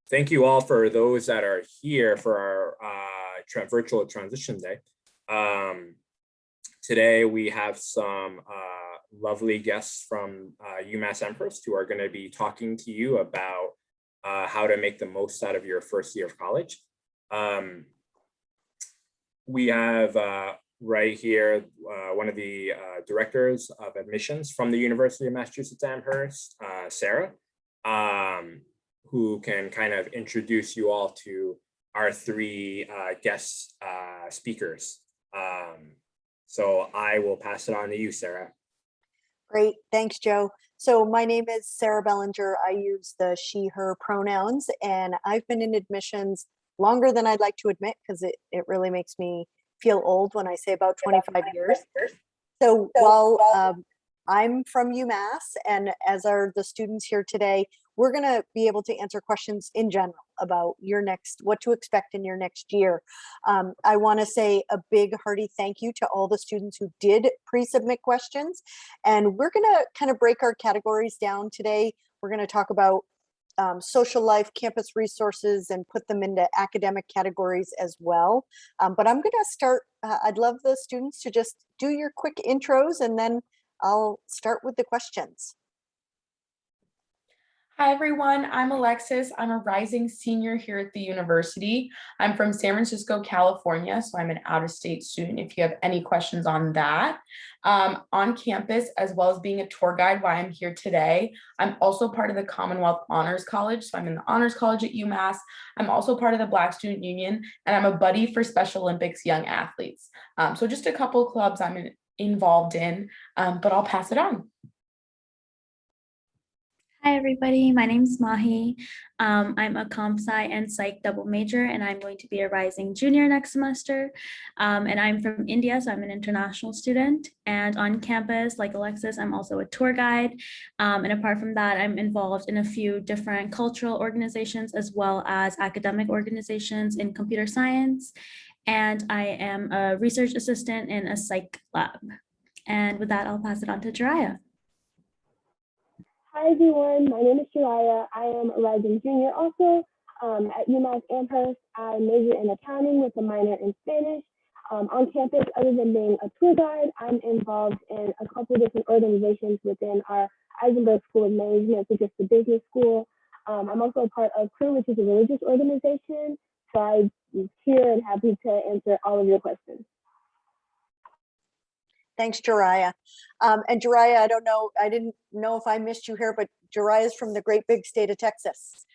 Thank you all for those that are here for our virtual transition day. Today we have some lovely guests from Umass Amherst who are going to be talking to you about how to make the most out of your first year of college. We have right here one of the directors of admissions from the University of Massachusetts Amherst, Sarah, who can kind of introduce you all to our three guest speakers. So I will pass it on to you, Sarah. Great, thanks, Joe. So my name is Sarah Belanger. I use the she, her pronouns, and I've been in admissions longer than I'd like to admit because it really makes me feel old when I say about 25 years. So while I'm from UMass, and as are the students here today, we're going to be able to answer questions in general about what to expect in your next year. I want to say a big hearty thank you to all the students who did pre-submit questions. And we're going to kind of break our categories down today. We're going to talk about social life, campus resources, and put them into academic categories as well. But I'm going to start, I'd love the students to just do your quick intros, and then I'll start with the questions. Hi, everyone. I'm Alexis. I'm a rising senior here at the university. I'm from San Francisco, California, so I'm an out-of-state student if you have any questions on that. On campus, as well as being a tour guide while I'm here today, I'm also part of the Commonwealth Honors College, so I'm in the Honors College at UMass. I'm also part of the Black Student Union, and I'm a buddy for Special Olympics young athletes. So just a couple of clubs I'm involved in, but I'll pass it on. Hi, everybody. My name is Maahi. I'm a comp sci and psych double major, and I'm going to be a rising junior next semester. And I'm from India, so I'm an international student. And on campus, like Alexis, I'm also a tour guide. And apart from that, I'm involved in a few different cultural organizations as well as academic organizations in computer science. And I am a research assistant in a psych lab. And with that, I'll pass it on to Jariah. Hi everyone, my name is Jariah. I am a rising junior also at Umass Amherst. I major in accounting with a minor in Spanish. On campus, other than being a tour guide, I'm involved in a couple different organizations within our Eisenberg School of Management, which is the business school. I'm also a part of CREW, which is a religious organization. So I'm here and happy to answer all of your questions. Thanks, Jariah. And Jariah, I didn't know if I missed you here, but Jariah is from the great big state of Texas.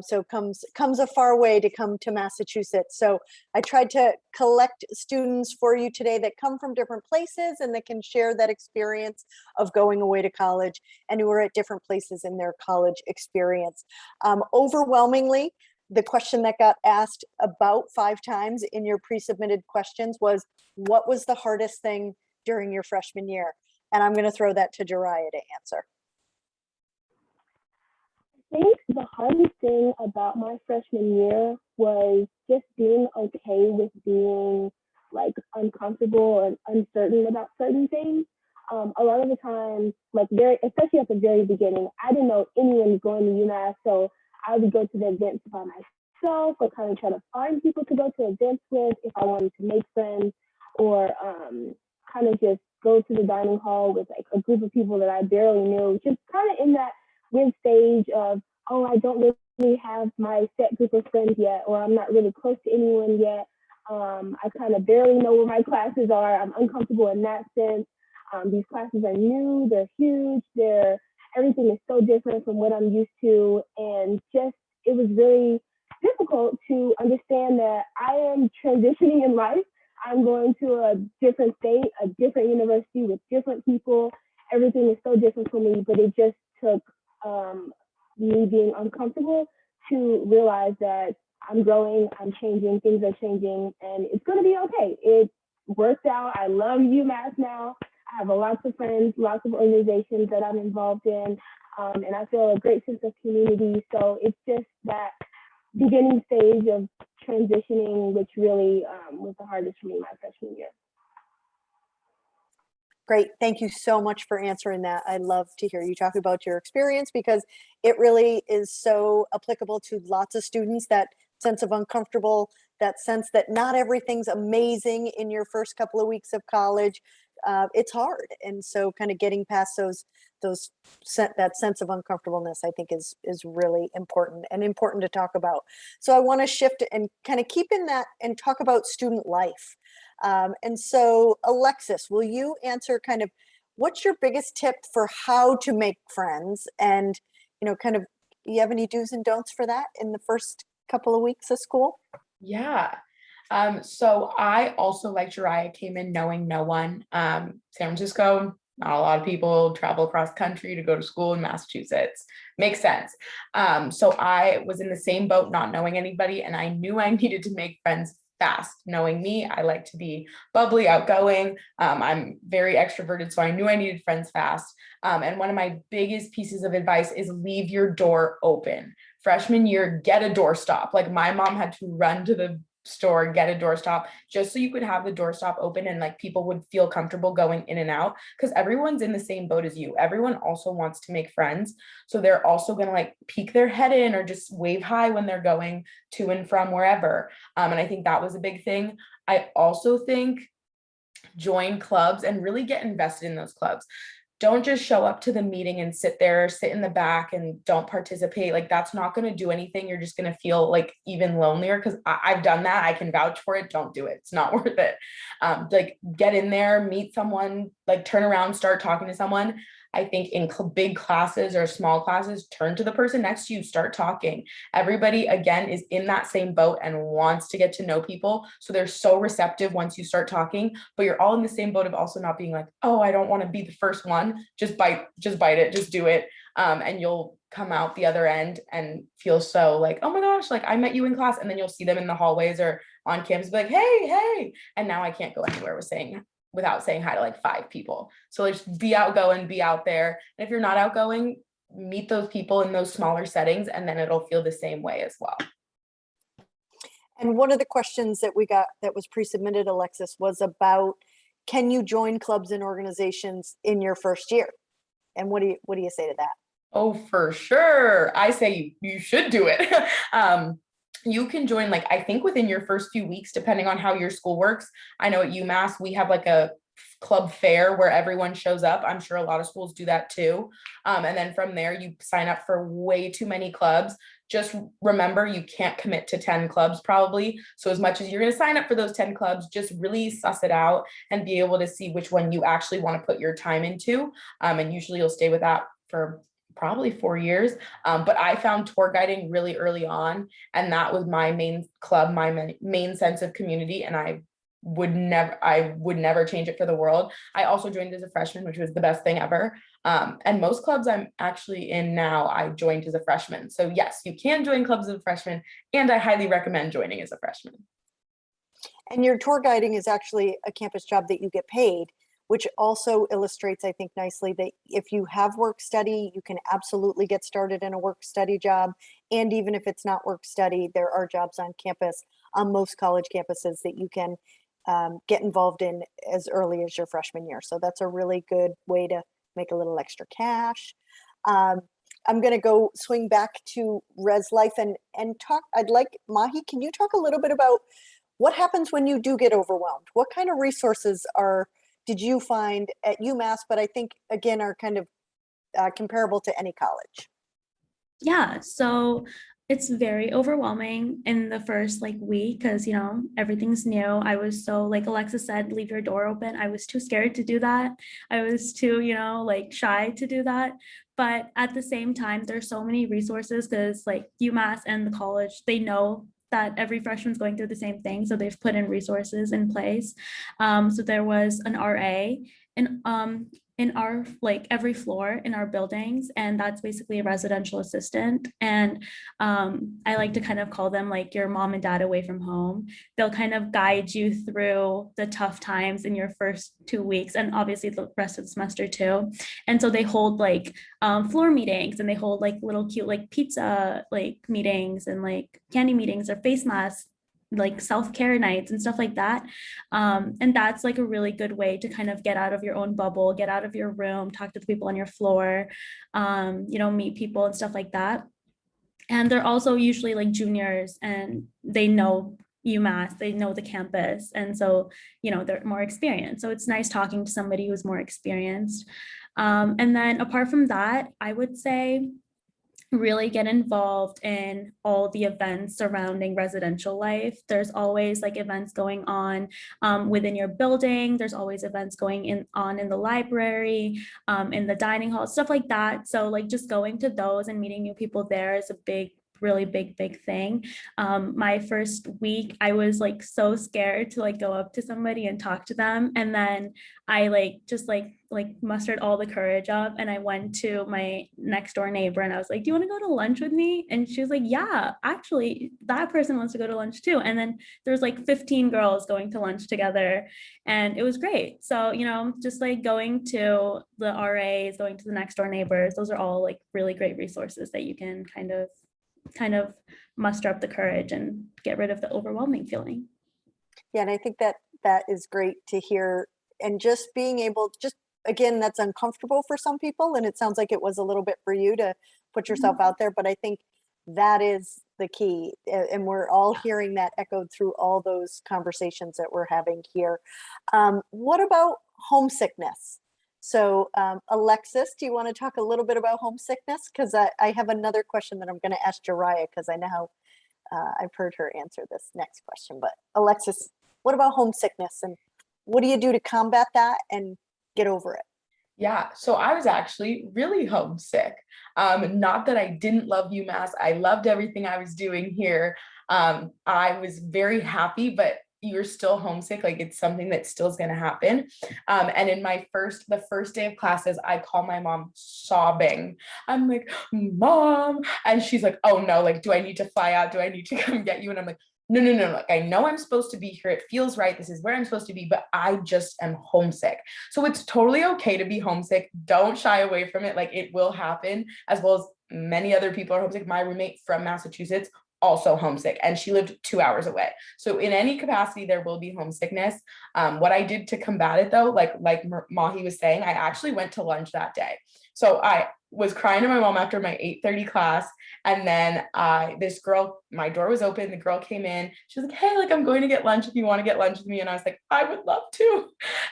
So comes a far way to come to Massachusetts. So I tried to collect students for you today that come from different places and that can share that experience of going away to college and who are at different places in their college experience. Overwhelmingly, the question that got asked about 5 times in your pre-submitted questions was, what was the hardest thing during your freshman year? And I'm going to throw that to Jariah to answer. I think the hardest thing about my freshman year was just being okay with being like uncomfortable and uncertain about certain things. A lot of the times, like especially at the very beginning, I didn't know anyone going to UMass, so I would go to the events by myself or kind of try to find people to go to events with if I wanted to make friends, or kind of just go to the dining hall with like a group of people that I barely knew, just kind of in that weird stage of, oh, I don't really have my set group of friends yet, or I'm not really close to anyone yet. I kind of barely know where my classes are. I'm uncomfortable in that sense. These classes are new, they're huge, everything is so different from what I'm used to. And just, it was really difficult to understand that I am transitioning in life. I'm going to a different state, a different university with different people. Everything is so different for me, but it just took me being uncomfortable to realize that I'm growing, I'm changing, things are changing, and it's going to be okay. It worked out. I love UMass now. I have lots of friends, lots of organizations that I'm involved in, and I feel a great sense of community. So it's just that beginning stage of transitioning, which really was the hardest for me my freshman year. Great. Thank you so much for answering that. I love to hear you talk about your experience because it really is so applicable to lots of students, that sense of uncomfortable, that sense that not everything's amazing in your first couple of weeks of college. It's hard. And so kind of getting past that sense of uncomfortableness, I think is really important and important to talk about. So I want to shift and kind of keep in that and talk about student life. And so Alexis, will you answer kind of what's your biggest tip for how to make friends? And, kind of, you have any do's and don'ts for that in the first couple of weeks of school? Yeah. So I also, like Jariah, came in knowing no one. San Francisco, not a lot of people travel across country to go to school in Massachusetts. Makes sense. So I was in the same boat, not knowing anybody, and I knew I needed to make friends fast. Knowing me, I like to be bubbly, outgoing. I'm very extroverted, so I knew I needed friends fast. And one of my biggest pieces of advice is leave your door open. Freshman year, get a doorstop. Like my mom had to run to the store, get a doorstop just so you could have the doorstop open and like people would feel comfortable going in and out, because everyone's in the same boat as you. Everyone also wants to make friends. So they're also going to like peek their head in or just wave hi when they're going to and from wherever. And I think that was a big thing. I also think join clubs and really get invested in those clubs. Don't just show up to the meeting and sit in the back and don't participate. Like that's not going to do anything. You're just going to feel like even lonelier, because I've done that. I can vouch for it. Don't do it. It's not worth it. Like get in there, meet someone, like turn around, start talking to someone. I think in big classes or small classes, turn to the person next to you, start talking. Everybody, again, is in that same boat and wants to get to know people. So they're so receptive once you start talking, but you're all in the same boat of also not being like, oh, I don't want to be the first one. Just bite it, just do it. And you'll come out the other end and feel so like, oh my gosh, like I met you in class. And then you'll see them in the hallways or on campus, be like, hey. And now I can't go anywhere without saying hi to like 5 people. So like just be outgoing, be out there. And if you're not outgoing, meet those people in those smaller settings, and then it'll feel the same way as well. And one of the questions that we got that was pre-submitted, Alexis, was about, can you join clubs and organizations in your first year? And what do you say to that? Oh, for sure. I say you should do it. You can join, like, I think within your first few weeks, depending on how your school works. I know at Umass, we have like a club fair where everyone shows up. I'm sure a lot of schools do that too. And then from there, you sign up for way too many clubs. Just remember, you can't commit to 10 clubs probably. So as much as you're going to sign up for those 10 clubs, just really suss it out and be able to see which one you actually want to put your time into. And usually you'll stay with that for probably 4 years. But I found tour guiding really early on, and that was my main club, my main sense of community. And I would never change it for the world. I also joined as a freshman, which was the best thing ever. And most clubs I'm actually in now, I joined as a freshman. So yes, you can join clubs as a freshman, and I highly recommend joining as a freshman. And your tour guiding is actually a campus job that you get paid, which also illustrates, I think, nicely that if you have work study, you can absolutely get started in a work study job. And even if it's not work study, there are jobs on campus, on most college campuses, that you can get involved in as early as your freshman year. So that's a really good way to make a little extra cash. I'm going to go swing back to res life and talk. I'd like, Maahi, can you talk a little bit about what happens when you do get overwhelmed? What kind of resources did you find at UMass, but I think, again, are kind of comparable to any college? Yeah, so it's very overwhelming in the first week because everything's new. I was so, like Alexis said, leave your door open. I was too scared to do that. I was too shy to do that. But at the same time, there's so many resources because UMass and the college, they know that every freshman's going through the same thing, so they've put in resources in place. So there was an RA in our every floor in our buildings, and that's basically a residential assistant. And I like to kind of call them your mom and dad away from home. They'll kind of guide you through the tough times in your first 2 weeks, and obviously the rest of the semester too. And so they hold floor meetings, and they hold little cute pizza meetings and candy meetings or face mask like self-care nights and stuff like that. And that's like a really good way to kind of get out of your own bubble, get out of your room, talk to the people on your floor, you know, meet people and stuff like that. And they're also usually like juniors and they know UMass, they know the campus. And so, you know, they're more experienced. So it's nice talking to somebody who's more experienced. And then apart from that, I would say really get involved in all the events surrounding residential life. There's always like events going on within your building. There's always events going on in the library, in the dining hall, stuff like that. So like just going to those and meeting new people there is a really big thing. My first week I was like so scared to like go up to somebody and talk to them, and then I like just like mustered all the courage up and I went to my next door neighbor and I was like, do you want to go to lunch with me? And she was like, yeah, actually that person wants to go to lunch too. And then there's like 15 girls going to lunch together and it was great. So, you know, just like going to the RAs, going to the next door neighbors, those are all like really great resources that you can kind of muster up the courage and get rid of the overwhelming feeling. Yeah, and I think that is great to hear. And just being able, just again, that's uncomfortable for some people. And it sounds like it was a little bit for you to put yourself out there. But I think that is the key. And we're all hearing that echoed through all those conversations that we're having here. What about homesickness? So Alexis, do you want to talk a little bit about homesickness? Because I have another question that I'm going to ask Jariah, because I know how I've heard her answer this next question. But Alexis, what about homesickness and what do you do to combat that and get over it? Yeah, so I was actually really homesick. Not that I didn't love UMass. I loved everything I was doing here. I was very happy, but you're still homesick. Like it's something that still is going to happen. And in the first day of classes, I call my mom sobbing. I'm like, Mom. And she's like, oh no, like, do I need to fly out? Do I need to come get you? And I'm like, no. Like, I know I'm supposed to be here. It feels right. This is where I'm supposed to be, but I just am homesick. So it's totally okay to be homesick. Don't shy away from it. Like it will happen, as well as many other people are homesick. My roommate from Massachusetts, also homesick, and she lived 2 hours away. So in any capacity, there will be homesickness. What I did to combat it though, like Maahi was saying, I actually went to lunch that day. So I was crying to my mom after my 8:30 class. And then this girl, my door was open. The girl came in. She was like, hey, like I'm going to get lunch if you want to get lunch with me. And I was like, I would love to.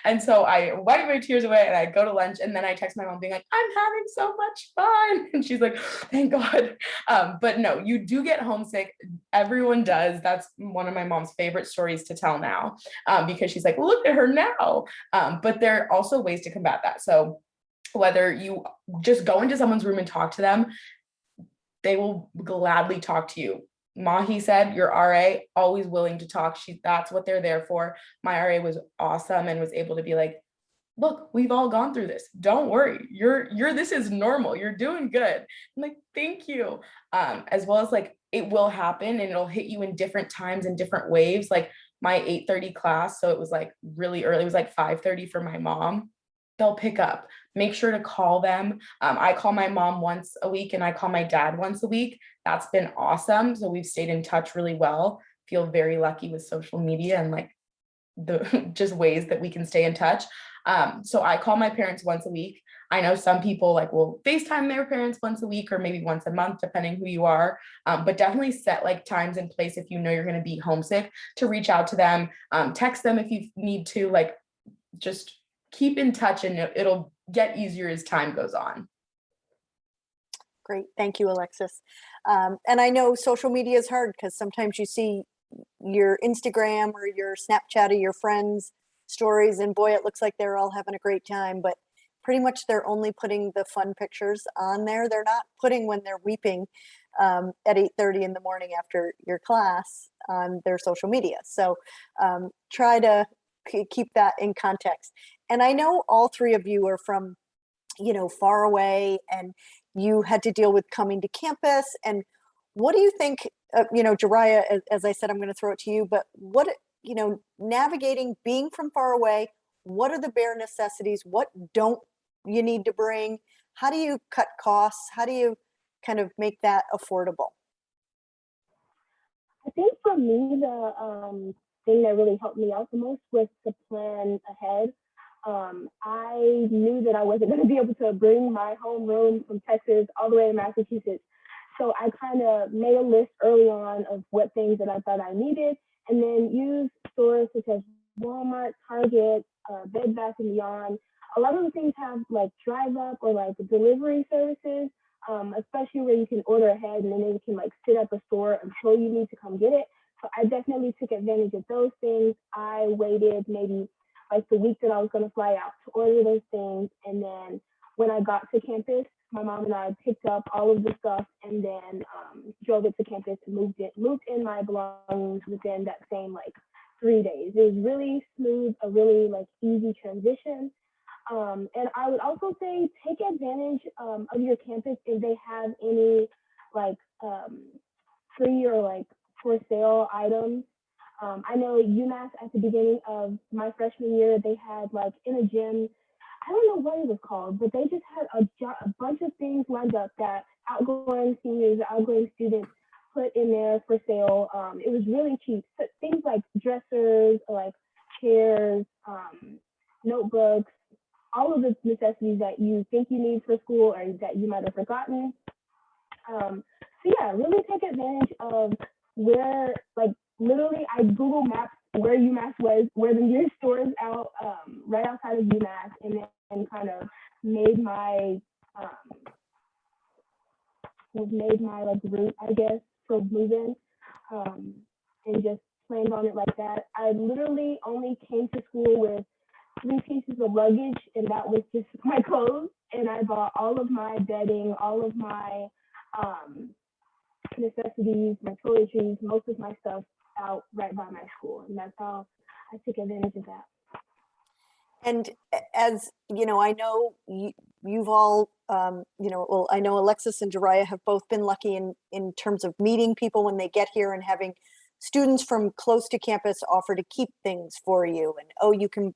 And so I wiped my tears away and I go to lunch. And then I text my mom being like, I'm having so much fun. And she's like, thank God. But no, you do get homesick. Everyone does. That's one of my mom's favorite stories to tell now, because she's like, look at her now. But there are also ways to combat that. So whether you just go into someone's room and talk to them, they will gladly talk to you. Maahi said, your RA, always willing to talk. That's what they're there for. My RA was awesome and was able to be like, look, we've all gone through this. Don't worry. This is normal. You're doing good. I'm like, thank you. As well as like, it will happen and it'll hit you in different times and different waves. Like my 8:30 class. So it was like really early. It was like 5:30 for my mom. They'll pick up. Make sure to call them. I call my mom once a week and I call my dad once a week. That's been awesome. So we've stayed in touch really well. Feel very lucky with social media and like the just ways that we can stay in touch. So I call my parents once a week. I know some people like will FaceTime their parents once a week or maybe once a month, depending who you are. But definitely set like times in place if you know you're going to be homesick to reach out to them. Text them if you need to, like just keep in touch and it'll get easier as time goes on. Great. Thank you, Alexis. And I know social media is hard because sometimes you see your Instagram or your Snapchat of your friends' stories and boy, it looks like they're all having a great time, but pretty much they're only putting the fun pictures on there. They're not putting when they're weeping at 8:30 in the morning after your class on their social media. So try to keep that in context. And I know all three of you are from, far away and you had to deal with coming to campus. And what do you think, Jariah, as I said, I'm going to throw it to you, but what, navigating being from far away, what are the bare necessities? What don't you need to bring? How do you cut costs? How do you kind of make that affordable? I think for for me, the thing that really helped me out the most was to plan ahead. I knew that I wasn't going to be able to bring my homeroom from Texas all the way to Massachusetts. So I kind of made a list early on of what things that I thought I needed, and then used stores such as Walmart, Target, Bed Bath & Beyond. A lot of the things have like drive up or like delivery services, especially where you can order ahead and then they can like sit at the store until you need to come get it. So I definitely took advantage of those things. I waited maybe like the week that I was going to fly out to order those things. And then when I got to campus, my mom and I picked up all of the stuff and then drove it to campus and moved in my belongings within that same like 3 days. It was really smooth, a really like easy transition. And I would also say take advantage of your campus if they have any like free or like for sale items. I know Umass at the beginning of my freshman year, they had like in a gym, I don't know what it was called, but they just had a bunch of things lined up that outgoing seniors, outgoing students put in there for sale. It was really cheap. So things like dressers, like chairs, notebooks, all of the necessities that you think you need for school or that you might have forgotten. So yeah, really take advantage of where, like literally I Google Maps where UMass was, where the nearest store is out, right outside of UMass, and then kind of made my like route, I guess, for moving, and just planned on it like that. I literally only came to school with 3 pieces of luggage, and that was just my clothes. And I bought all of my bedding, all of my necessities, my toiletries, most of my stuff out right by my school, and that's how I took advantage of that. And as you know, I know you've all, well, I know Alexis and Jariah have both been lucky in terms of meeting people when they get here and having students from close to campus offer to keep things for you. And, oh, you can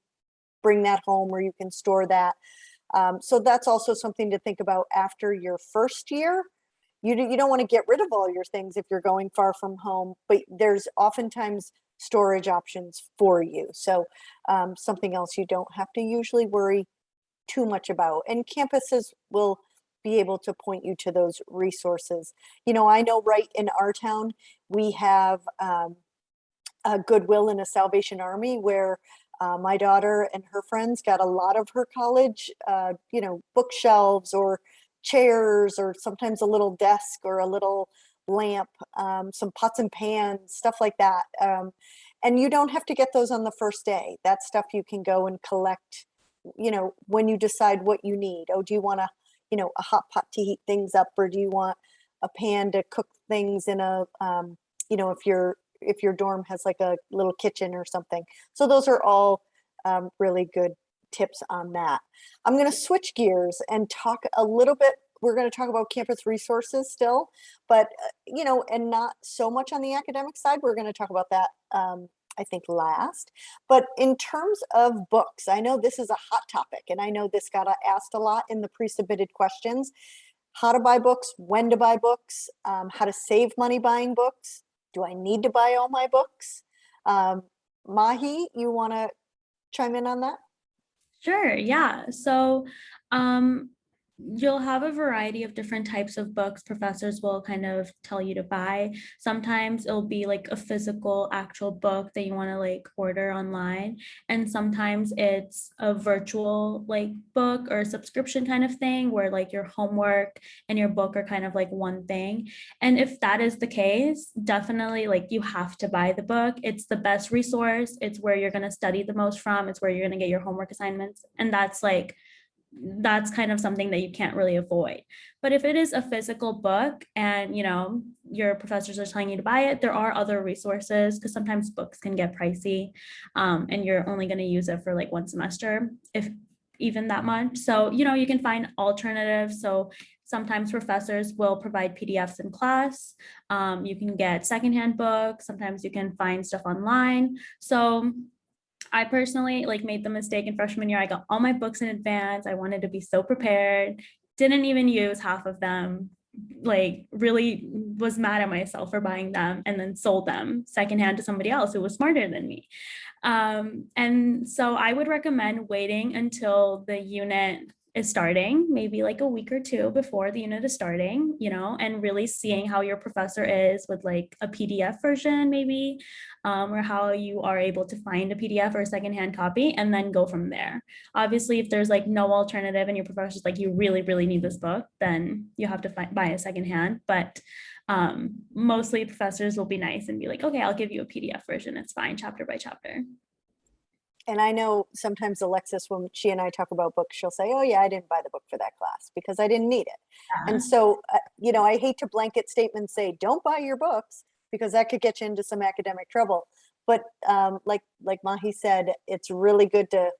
bring that home or you can store that. So that's also something to think about after your first year. You don't want to get rid of all your things if you're going far from home, but there's oftentimes storage options for you. So something else you don't have to usually worry too much about. And campuses will be able to point you to those resources. You know, I know right in our town, we have a Goodwill and a Salvation Army where my daughter and her friends got a lot of her college, bookshelves or chairs, or sometimes a little desk or a little lamp, some pots and pans, stuff like that. And you don't have to get those on the first day. That stuff you can go and collect, when you decide what you need. Oh, do you want a hot pot to heat things up, or do you want a pan to cook things in a, if your dorm has like a little kitchen or something. So those are all really good tips on that. I'm going to switch gears and talk a little bit. We're going to talk about campus resources still, but, and not so much on the academic side. We're going to talk about that, I think, last. But in terms of books, I know this is a hot topic, and I know this got asked a lot in the pre-submitted questions. How to buy books, when to buy books, how to save money buying books. Do I need to buy all my books? Maahi, you want to chime in on that? Sure, yeah. So you'll have a variety of different types of books professors will kind of tell you to buy. Sometimes it'll be like a physical actual book that you want to like order online. And sometimes it's a virtual like book or subscription kind of thing where like your homework and your book are kind of like one thing. And if that is the case, definitely like you have to buy the book. It's the best resource. It's where you're going to study the most from. It's where you're going to get your homework assignments. And that's kind of something that you can't really avoid. But if it is a physical book and your professors are telling you to buy it, there are other resources, because sometimes books can get pricey, and you're only going to use it for like one semester, if even that much. So you can find alternatives. So sometimes professors will provide PDFs in class. You can get secondhand books. Sometimes you can find stuff online. So I personally made the mistake in freshman year. I got all my books in advance. I wanted to be so prepared. Didn't even use half of them. like really was mad at myself for buying them and then sold them secondhand to somebody else who was smarter than me. And so I would recommend waiting until the unit is starting, maybe like a week or two before the unit is starting, you know, and really seeing how your professor is with like a PDF version, maybe, or how you are able to find a PDF or a secondhand copy, and then go from there. Obviously, if there's like no alternative and your professor's like, you really, really need this book, then you have to buy a secondhand. But mostly professors will be nice and be like, okay, I'll give you a PDF version. It's fine, chapter by chapter. And I know sometimes Alexis, when she and I talk about books, she'll say, oh yeah, I didn't buy the book for that class because I didn't need it. And so, you know, I hate to blanket statement say, don't buy your books, because that could get you into some academic trouble. But like Maahi said, it's really good to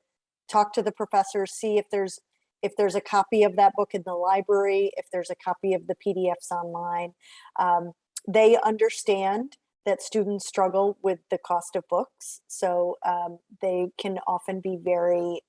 talk to the professor, see if there's a copy of that book in the library, if there's a copy of the PDFs online. They understand that students struggle with the cost of books. So they can often be very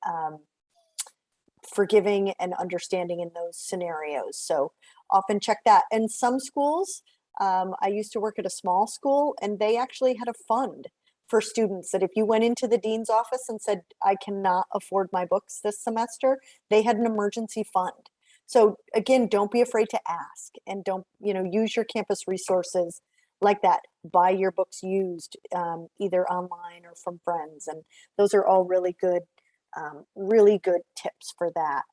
forgiving and understanding in those scenarios. So often check that. And some schools, I used to work at a small school, and they actually had a fund for students that if you went into the dean's office and said, I cannot afford my books this semester, they had an emergency fund. So again, don't be afraid to ask, and don't, you know, use your campus resources like that. Buy your books used, either online or from friends. And those are all really good tips for that.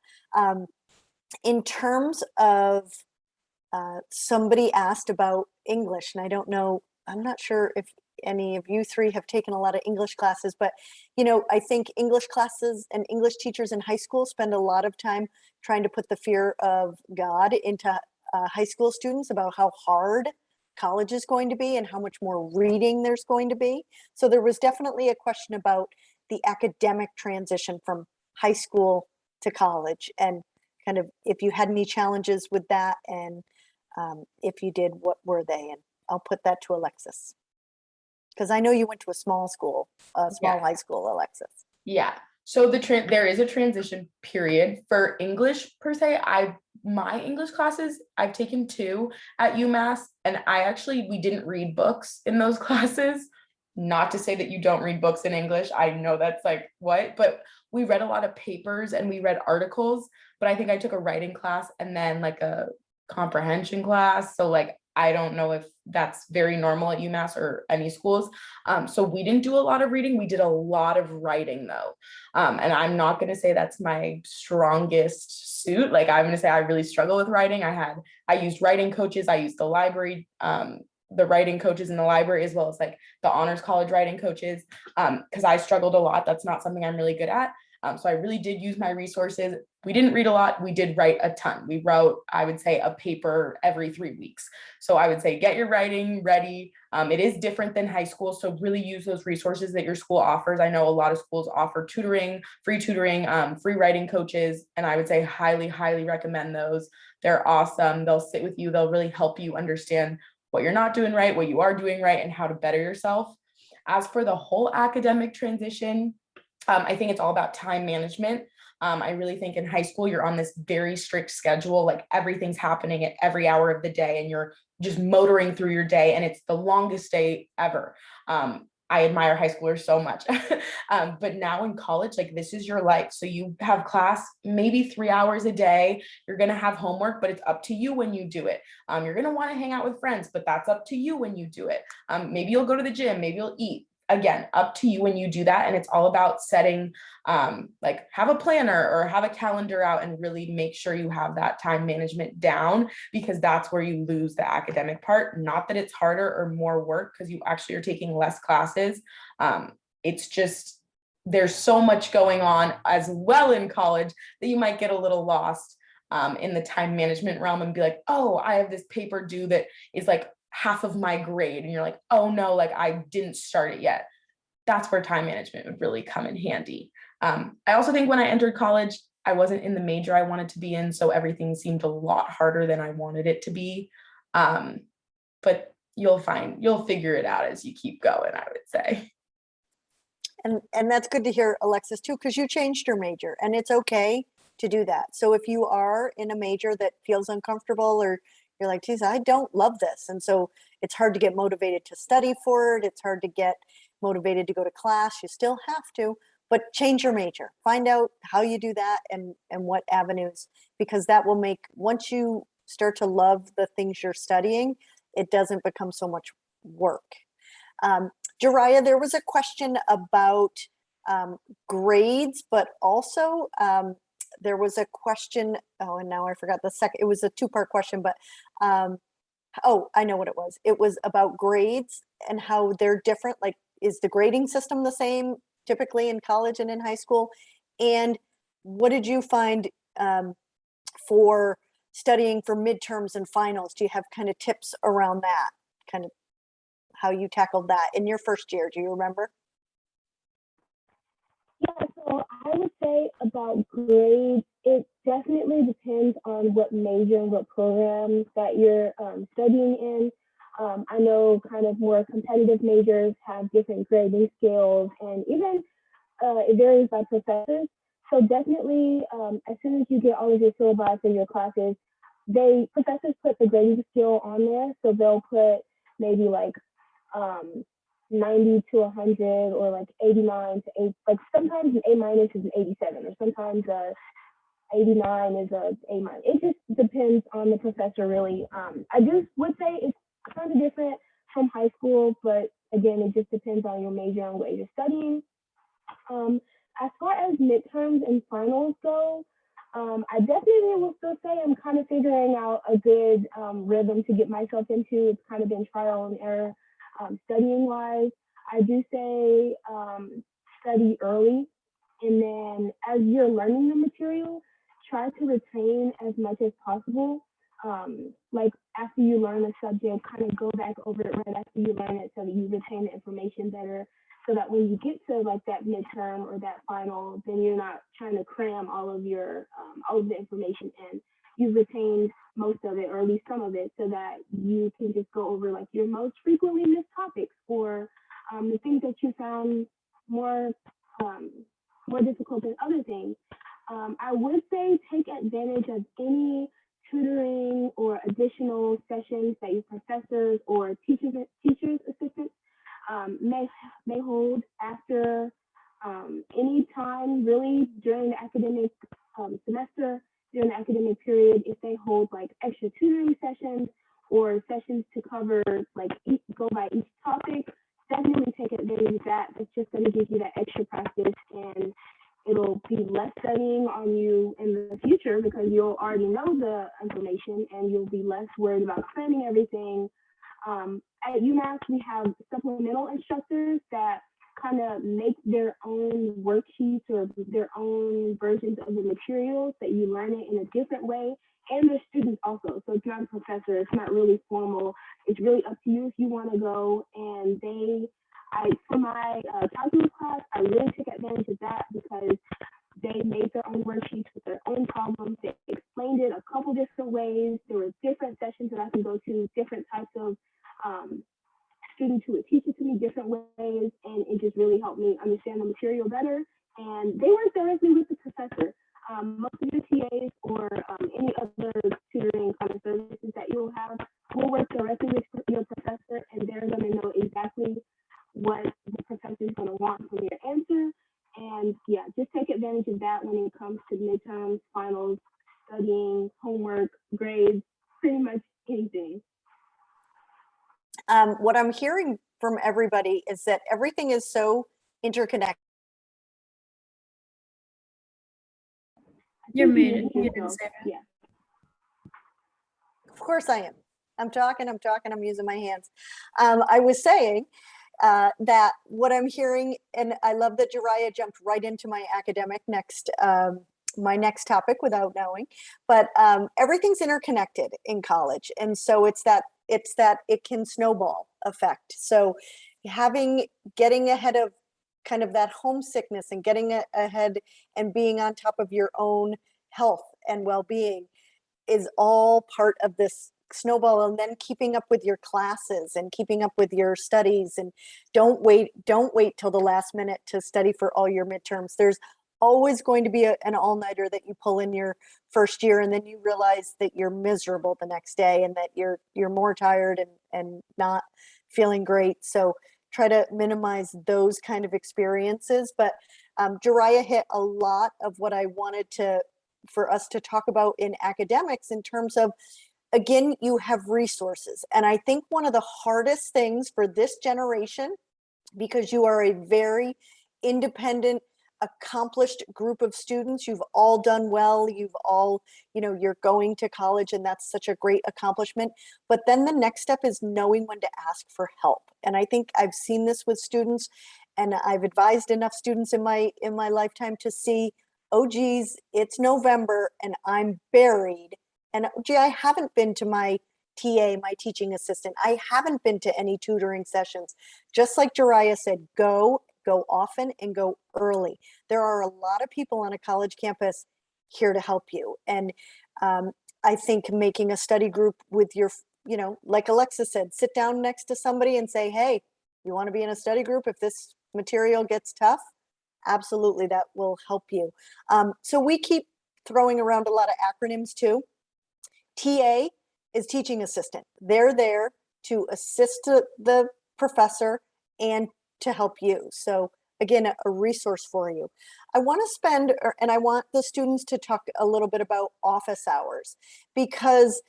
In terms of, somebody asked about English, and I don't know, I'm not sure if any of you three have taken a lot of English classes, but, you know, I think English classes and English teachers in high school spend a lot of time trying to put the fear of God into high school students about how hard college is going to be and how much more reading there's going to be. So there was definitely a question about the academic transition from high school to college, and kind of if you had any challenges with that, and if you did, what were they? And I'll put that to Alexis, because I know you went to a small school, a small high school, Alexis. Yeah. So there is a transition period for English per se. My English classes, I've taken 2 at Umass, and we didn't read books in those classes. Not to say that you don't read books in English. I know that's like what, but we read a lot of papers and we read articles. But I think I took a writing class and then like a comprehension class. So like I don't know if that's very normal at UMass or any schools. So we didn't do a lot of reading. We did a lot of writing though. And I'm not going to say that's my strongest suit. Like I'm going to say I really struggle with writing. I used writing coaches. I used the library, the writing coaches in the library, as well as like the honors college writing coaches. Cause I struggled a lot. That's not something I'm really good at. So I really did use my resources. We didn't read a lot. We did write a ton. We wrote, I would say, a paper every 3 weeks. So I would say, get your writing ready. It is different than high school. So really use those resources that your school offers. I know a lot of schools offer tutoring, free writing coaches. And I would say highly, highly recommend those. They're awesome. They'll sit with you. They'll really help you understand what you're not doing right, what you are doing right, and how to better yourself. As for the whole academic transition, I think it's all about time management. I really think in high school, you're on this very strict schedule, like everything's happening at every hour of the day and you're just motoring through your day and it's the longest day ever. I admire high schoolers so much. But now in college, like this is your life. So you have class maybe 3 hours a day. You're going to have homework, but it's up to you when you do it. You're going to want to hang out with friends, but that's up to you when you do it. Maybe you'll go to the gym, maybe you'll eat. Again, up to you when you do that. And it's all about setting, like have a planner or have a calendar out and really make sure you have that time management down, because that's where you lose the academic part. Not that it's harder or more work, because you actually are taking less classes. It's just, there's so much going on as well in college that you might get a little lost in the time management realm and be like, oh, I have this paper due that is like half of my grade, and you're like, oh no, like I didn't start it yet. That's where time management would really come in handy. I also think when I entered college, I wasn't in the major I wanted to be in, so everything seemed a lot harder than I wanted it to be. But you'll figure it out as you keep going, I would say. And that's good to hear, Alexis, too, because you changed your major, and it's okay to do that. So if you are in a major that feels uncomfortable, or you're like, geez, I don't love this. And so it's hard to get motivated to study for it. It's hard to get motivated to go to class. You still have to, but change your major. Find out how you do that and what avenues, because that will make, once you start to love the things you're studying, it doesn't become so much work. Jariah, there was a question about grades, but also there was a question, oh, and now I forgot the second, it was a two-part question, but oh, I know what it was. It was about grades and how they're different. Like, is the grading system the same typically in college and in high school? And what did you find for studying for midterms and finals? Do you have kind of tips around that, kind of how you tackled that in your first year? Do you remember? Yeah, so I would say about grades, it definitely depends on what major and what program that you're studying in. I know kind of more competitive majors have different grading scales, and even it varies by professors. So definitely, as soon as you get all of your syllabi in your classes, professors put the grading scale on there. So they'll put maybe like 90 to 100, or like 89 to 8. Like sometimes an A minus is an 87, or sometimes 89 is a A minus. It just depends on the professor, really. I just would say it's kind of different from high school, but again, it just depends on your major and what you're studying. As far as midterms and finals go, I definitely will still say I'm kind of figuring out a good rhythm to get myself into. It's kind of been trial and error. Studying wise, I do say study early, and then as you're learning the material, try to retain as much as possible. Like after you learn a subject, kind of go back over it right after you learn it so that you retain the information better, so that when you get to like that midterm or that final, then you're not trying to cram all of the information in. You've retained most of it, or at least some of it, so that you can just go over like your most frequently missed topics, or the things that you found more difficult than other things. I would say take advantage of any tutoring or additional sessions that your professors or teachers assistants may hold after any time, really, during the academic semester, during the academic period. If they hold like extra tutoring sessions or sessions to cover, like go by each topic, definitely take advantage of that. It's just going to give you that extra practice, and it'll be less studying on you in the future because you'll already know the information, and you'll be less worried about cramming everything. At Umass, we have supplemental instructors that kind of make their own worksheets or their own versions of the materials, that you learn it in a different way, and their students also. So it's not a professor, it's not really formal. It's really up to you if you want to go. And for my calculus class, I really took advantage of that because they made their own worksheets with their own problems. They explained it a couple different ways. There were different sessions that I can go to, different types of students who would teach it to me different ways, and it just really helped me understand the material better. And they work directly with the professor. Most of your TAs or any other tutoring kind of services that you'll have will work directly with your professor, and they're going to know exactly what the professor is going to want from your answer. And yeah, just take advantage of that when it comes to midterms, finals, studying, homework, grades, pretty much anything. What I'm hearing from everybody is that everything is so interconnected. You're muted. Yeah. Of course I am. I'm talking, I'm using my hands. I was saying that what I'm hearing, and I love that Jariah jumped right into my academic my next topic without knowing, but everything's interconnected in college. And so it's that it can snowball effect. So getting ahead of kind of that homesickness and getting ahead and being on top of your own health and well-being is all part of this snowball. And then keeping up with your classes and keeping up with your studies, and don't wait till the last minute to study for all your midterms. There's always going to be an all-nighter that you pull in your first year, and then you realize that you're miserable the next day and that you're more tired and not feeling great. So try to minimize those kind of experiences. But Jariah hit a lot of what I wanted for us to talk about in academics, in terms of, again, you have resources. And I think one of the hardest things for this generation, because you are a very independent, accomplished group of students, you've all done well, you've all, you're going to college, and that's such a great accomplishment. But then the next step is knowing when to ask for help. And I think I've seen this with students, and I've advised enough students in my lifetime to see, oh geez, it's November and I'm buried. And gee, I haven't been to my TA, my teaching assistant. I haven't been to any tutoring sessions. Just like Jariah said, go often and go early. There are a lot of people on a college campus here to help you. And I think making a study group with your, like Alexis said, sit down next to somebody and say, hey, you want to be in a study group if this material gets tough? Absolutely, that will help you. So we keep throwing around a lot of acronyms too. TA is teaching assistant. They're there to assist the professor and to help you. So again, a resource for you. I want to spend, and I want the students to talk a little bit about office hours, because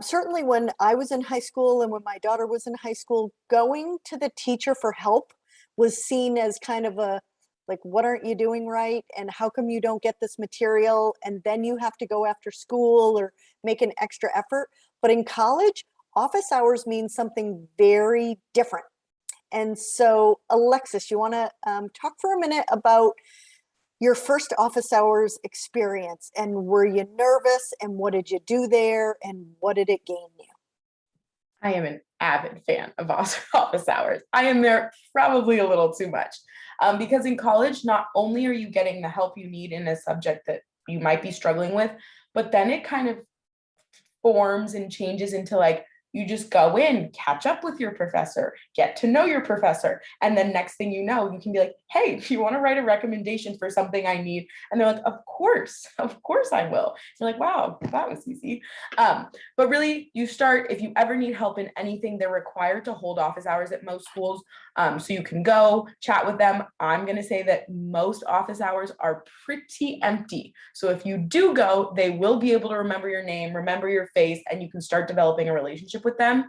certainly when I was in high school and when my daughter was in high school, going to the teacher for help was seen as kind of a, like, what aren't you doing right? And how come you don't get this material? And then you have to go after school or make an extra effort. But in college, office hours means something very different. And so, Alexis, you want to talk for a minute about your first office hours experience, and were you nervous, and what did you do there, and what did it gain you? I am an avid fan of office hours. I am there probably a little too much, because in college, not only are you getting the help you need in a subject that you might be struggling with, but then it kind of forms and changes into, like, you just go in, catch up with your professor, get to know your professor. And then next thing you know, you can be like, hey, if you want to write a recommendation for something I need. And they're like, of course I will. You're like, wow, that was easy. But really, you start, if you ever need help in anything, they're required to hold office hours at most schools. So you can go chat with them. I'm going to say that most office hours are pretty empty. So if you do go, they will be able to remember your name, remember your face, and you can start developing a relationship with them.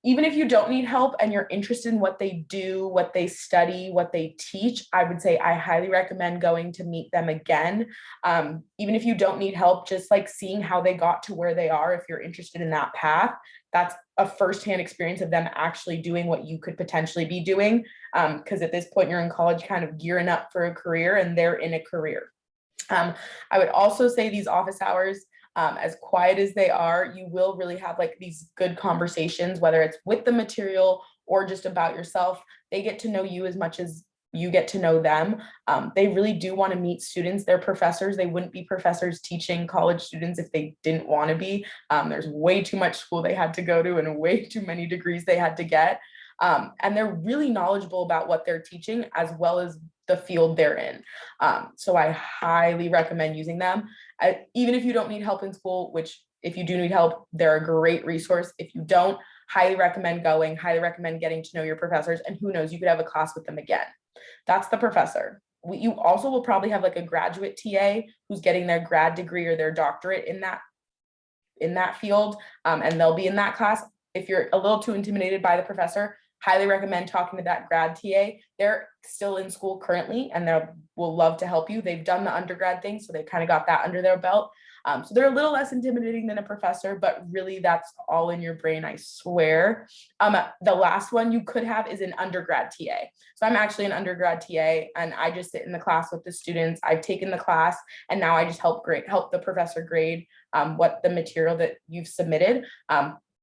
Even if you don't need help and you're interested in what they do, what they study, what they teach, I would say I highly recommend going to meet them again. Even if you don't need help, just like seeing how they got to where they are, if you're interested in that path, that's a firsthand experience of them actually doing what you could potentially be doing. Because at this point, you're in college kind of gearing up for a career, and they're in a career. I would also say these office hours, as quiet as they are, you will really have like these good conversations, whether it's with the material or just about yourself. They get to know you as much as you get to know them. They really do want to meet students. They're professors. They wouldn't be professors teaching college students if they didn't want to be. There's way too much school they had to go to and way too many degrees they had to get. And they're really knowledgeable about what they're teaching as well as the field they're in. So I highly recommend using them. Even if you don't need help in school, which if you do need help, they're a great resource. If you don't, highly recommend going, highly recommend getting to know your professors, and who knows, you could have a class with them again. That's the professor. You also will probably have like a graduate TA who's getting their grad degree or their doctorate in that field, and they'll be in that class. If you're a little too intimidated by the professor, highly recommend talking to that grad TA. They're still in school currently, and they will love to help you. They've done the undergrad thing, so they've kind of got that under their belt. So they're a little less intimidating than a professor, but really that's all in your brain, I swear. The last one you could have is an undergrad TA. So I'm actually an undergrad TA, and I just sit in the class with the students. I've taken the class, and now I just help the professor grade what the material that you've submitted.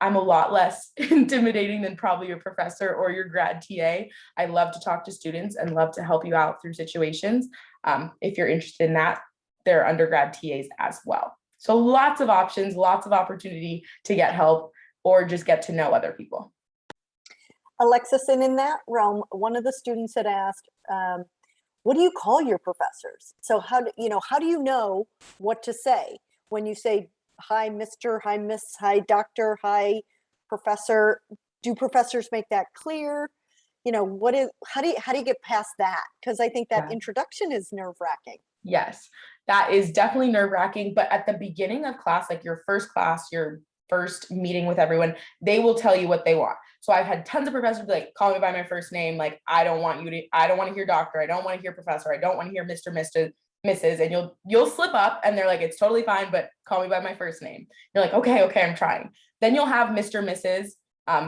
I'm a lot less intimidating than probably your professor or your grad TA. I love to talk to students and love to help you out through situations. If you're interested in that, there are undergrad TAs as well. So lots of options, lots of opportunity to get help or just get to know other people. Alexis, and in that realm, one of the students had asked, what do you call your professors? So how do you know what to say when you say, hi, Mr., hi, Miss, hi, Doctor, hi, Professor? Do professors make that clear? How do you get past that? Because I think that Yeah. introduction is nerve-wracking. Yes, that is definitely nerve-wracking. But at the beginning of class, like your first class, your first meeting with everyone, they will tell you what they want. So I've had tons of professors be like, call me by my first name. Like, I don't want to hear doctor. I don't want to hear professor. I don't want to hear Mr., Mrs. And you'll slip up and they're like, it's totally fine, but call me by my first name. You're like, okay, I'm trying. Then you'll have Mr., Mrs.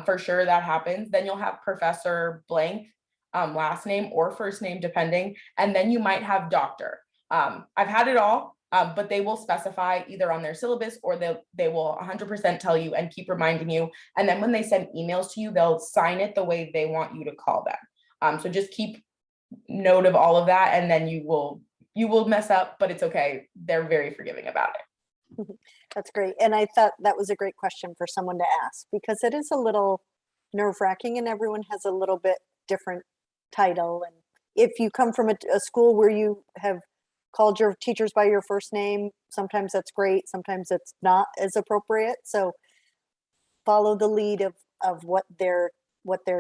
For sure that happens. Then you'll have Professor blank, last name or first name, depending. And then you might have doctor. I've had it all, but they will specify either on their syllabus or they will 100% tell you and keep reminding you. And then when they send emails to you, they'll sign it the way they want you to call them. So just keep note of all of that, and then you will mess up, but it's okay. They're very forgiving about it. That's great. And I thought that was a great question for someone to ask, because it is a little nerve-wracking and everyone has a little bit different title. And if you come from a school where you have called your teachers by your first name, sometimes that's great, sometimes it's not as appropriate. So follow the lead of what they're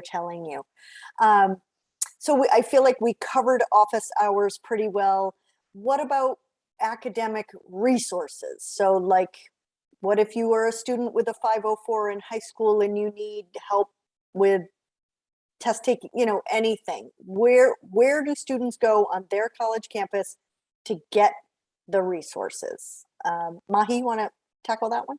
telling you. I feel like we covered office hours pretty well. What about academic resources? So like, what if you are a student with a 504 in high school and you need help with test taking, anything? Where do students go on their college campus to get the resources? Maahi, you want to tackle that one?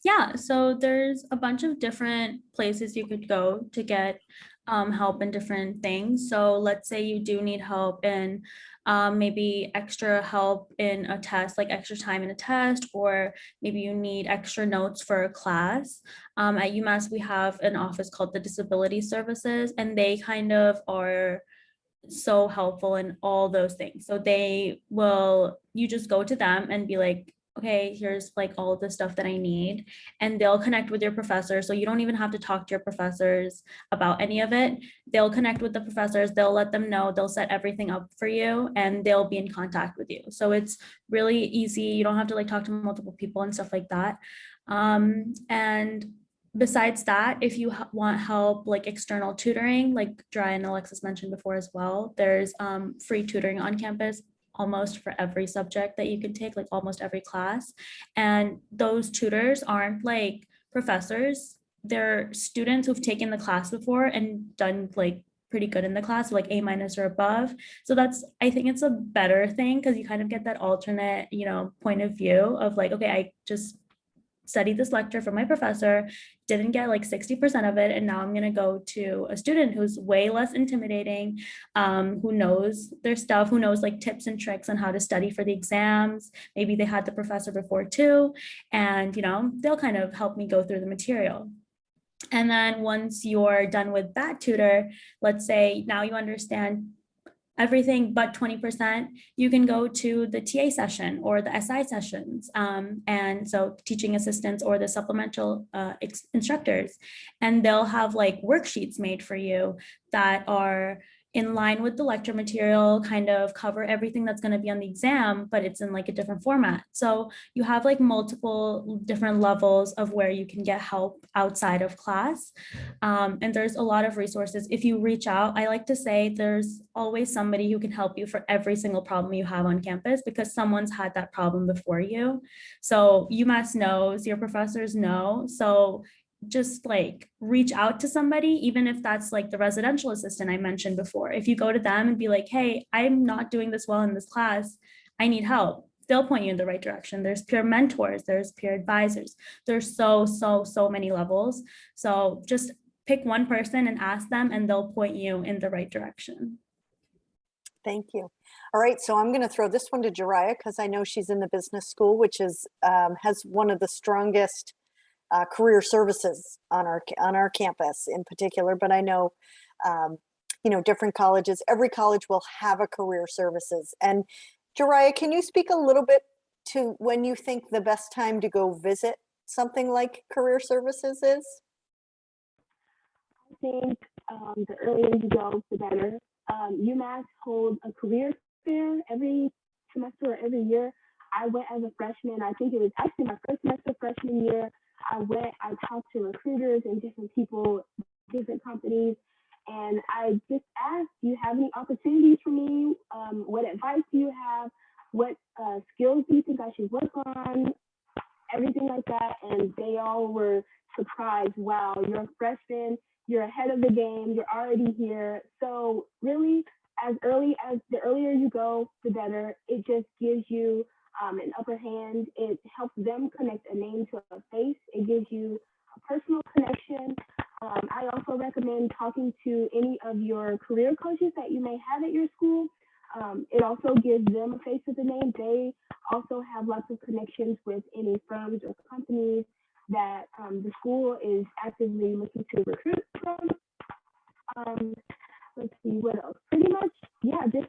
Yeah, so there's a bunch of different places you could go to get help in different things. So let's say you do need help in maybe extra help in a test, like extra time in a test, or maybe you need extra notes for a class. At UMass, we have an office called the Disability Services, and they kind of are so helpful in all those things. So you just go to them and be like, okay, here's like all of the stuff that I need, and they'll connect with your professor. So you don't even have to talk to your professors about any of it. They'll connect with the professors, they'll let them know, they'll set everything up for you, and they'll be in contact with you. So it's really easy. You don't have to like talk to multiple people and stuff like that. And besides that, if you want help like external tutoring, like Jariah and Alexis mentioned before as well, there's free tutoring on campus almost for every subject that you can take, like almost every class. And those tutors aren't like professors, they're students who've taken the class before and done like pretty good in the class, like A- or above. So I think it's a better thing, because you kind of get that alternate, point of view of like, okay, I just studied this lecture from my professor, didn't get like 60% of it, and now I'm going to go to a student who's way less intimidating, who knows their stuff, who knows like tips and tricks on how to study for the exams. Maybe they had the professor before too, and they'll kind of help me go through the material. And then once you're done with that tutor, let's say now you understand everything but 20%, you can go to the TA session or the SI sessions. And so teaching assistants or the supplemental instructors, and they'll have like worksheets made for you that are in line with the lecture material, kind of cover everything that's going to be on the exam, but it's in like a different format. So you have like multiple different levels of where you can get help outside of class. And there's a lot of resources. If you reach out, I like to say there's always somebody who can help you for every single problem you have on campus, because someone's had that problem before you. So UMass knows, your professors know. So just like reach out to somebody, even if that's like the residential assistant I mentioned before. If you go to them and be like, hey, I'm not doing this well in this class, I need help, they'll point you in the right direction. There's peer mentors, there's peer advisors. There's so many levels. So just pick one person and ask them, and they'll point you in the right direction. Thank you. All right, so I'm going to throw this one to Jariah, because I know she's in the business school, which is has one of the strongest career services on our campus in particular. But I know, different colleges, every college will have a career services. And Jariah, can you speak a little bit to when you think the best time to go visit something like career services is? I think the earlier you go, the better. UMass holds a career fair every semester or every year. I went as a freshman. I think it was actually my first semester freshman year. I talked to recruiters and different people, different companies, and I just asked, do you have any opportunities for me? What advice do you have? What skills do you think I should work on? Everything like that. And they all were surprised. Wow, you're a freshman, you're ahead of the game, you're already here. So really, the earlier you go, the better. It just gives you an upper hand. It helps them connect a name to a face. It gives you a personal connection. I also recommend talking to any of your career coaches that you may have at your school. It also gives them a face with a name. They also have lots of connections with any firms or companies that the school is actively looking to recruit from. Let's see, what else? Pretty much, yeah, just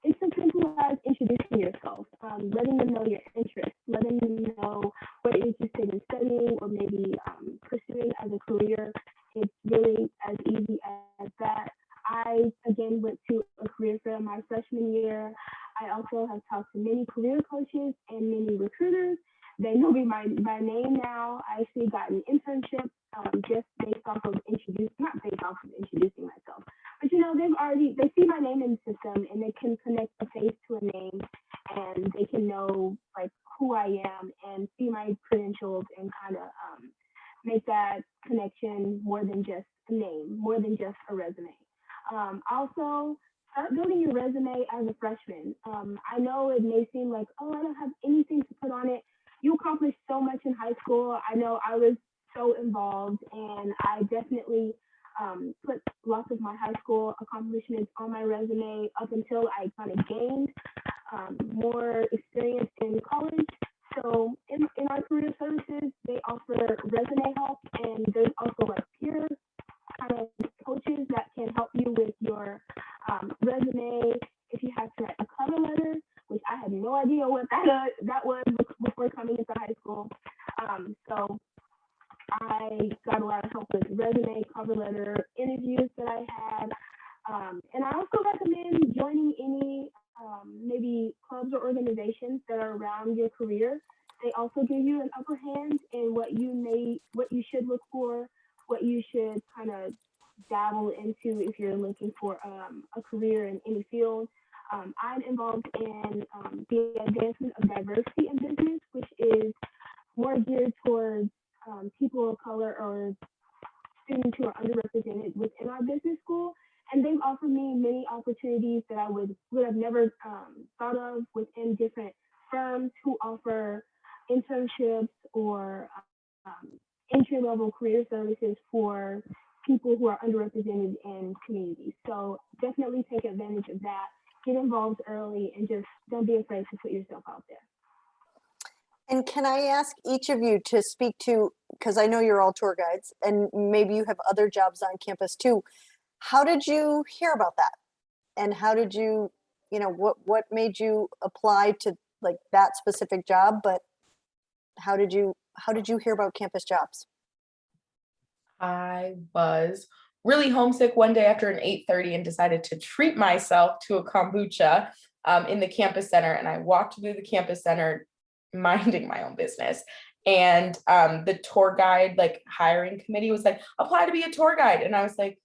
it's as simple as introducing yourself, letting them know your interests, letting them know what you're interested in studying or maybe pursuing as a career. It's really as easy as that. I, again, went to a career fair my freshman year. I also have talked to many career coaches and many recruiters. They know me by name now. I actually got an internship just based off of not based off of introducing myself, but they see my name in the system and they can connect a face to a name and they can know like who I am and see my credentials and kind of make that connection more than just a name, more than just a resume. Also, start building your resume as a freshman. I know it may seem like, oh, I don't have anything to put on it. You accomplished so much in high school. I know I was so involved, and I definitely put lots of my high school accomplishments on my resume up until I kind of gained more experience in college. So in our career services, they offer resume help, and there's also like peer kind of coaches that can help you with your resume. If you have to write a cover letter, which I had no idea what that was before coming into high school. So I got a lot of help with resume, cover letter, interviews that I had. And I also recommend joining any maybe clubs or organizations that are around your career. They also give you an upper hand in what you should look for, what you should kind of dabble into if you're looking for a career in any field. I'm involved in the advancement of diversity in business, which is more geared towards people of color or students who are underrepresented within our business school. And they've offered me many opportunities that I would have never thought of within different firms who offer internships or entry-level career services for people who are underrepresented in communities. So definitely take advantage of that. Get involved early and just don't be afraid to put yourself out there. And can I ask each of you to speak to, because I know you're all tour guides and maybe you have other jobs on campus too. How did you hear about that? And how did you, what made you apply to like that specific job? But how did you hear about campus jobs? I was really homesick one day after an 8:30 and decided to treat myself to a kombucha in the campus center. And I walked through the campus center minding my own business. And the tour guide hiring committee was like, apply to be a tour guide. And I was like,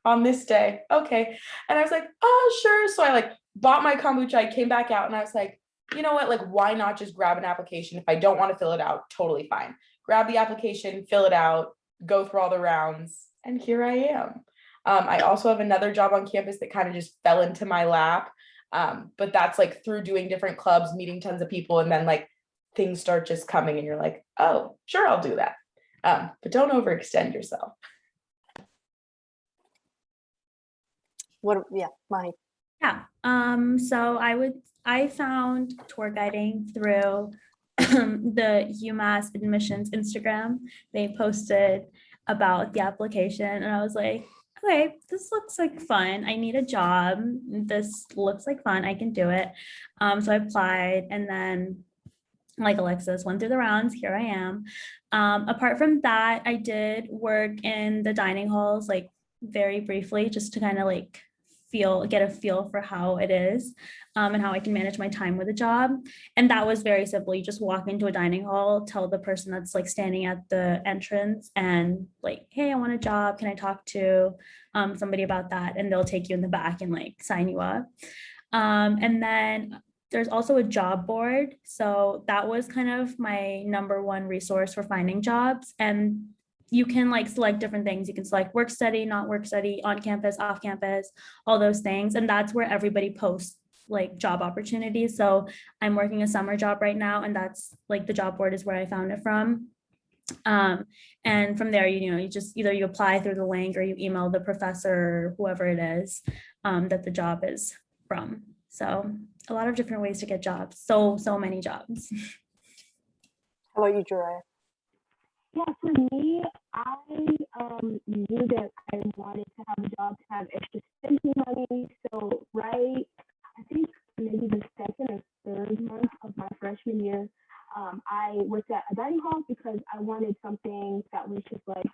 on this day, okay. And I was like, oh, sure. So I bought my kombucha. I came back out and I was like, you know what, why not just grab an application? If I don't want to fill it out, totally fine. Grab the application, fill it out, go through all the rounds, and here I am. I also have another job on campus that kind of just fell into my lap. But that's through doing different clubs, meeting tons of people, and then things start just coming and you're like, oh, sure, I'll do that. But don't overextend yourself. Maahi. Yeah. So I found tour guiding through the UMass admissions Instagram. They posted about the application and I was like, okay, this looks like fun. I need a job. This looks like fun. I can do it. So I applied and then like Alexis went through the rounds. Here I am. Apart from that, I did work in the dining halls, very briefly just to kind of like get a feel for how it is and how I can manage my time with a job. And that was very simple. You just walk into a dining hall, tell the person that's like standing at the entrance and like, hey, I want a job. Can I talk to somebody about that? And they'll take you in the back and like sign you up. And then there's also a job board. So that was kind of my number one resource for finding jobs. And you can like select different things. You can select work study, not work study, on campus, off campus, all those things. And that's where everybody posts like job opportunities. So I'm working a summer job right now, and that's like the job board is where I found it from. And from there, you just either you apply through the link or you email the professor or whoever it is that the job is from. So a lot of different ways to get jobs. So many jobs. How about you, Jariah? Yeah, for me, I knew that I wanted to have a job to have extra spending money. So I think maybe the second or third month of my freshman year, I worked at a dining hall because I wanted something that was just like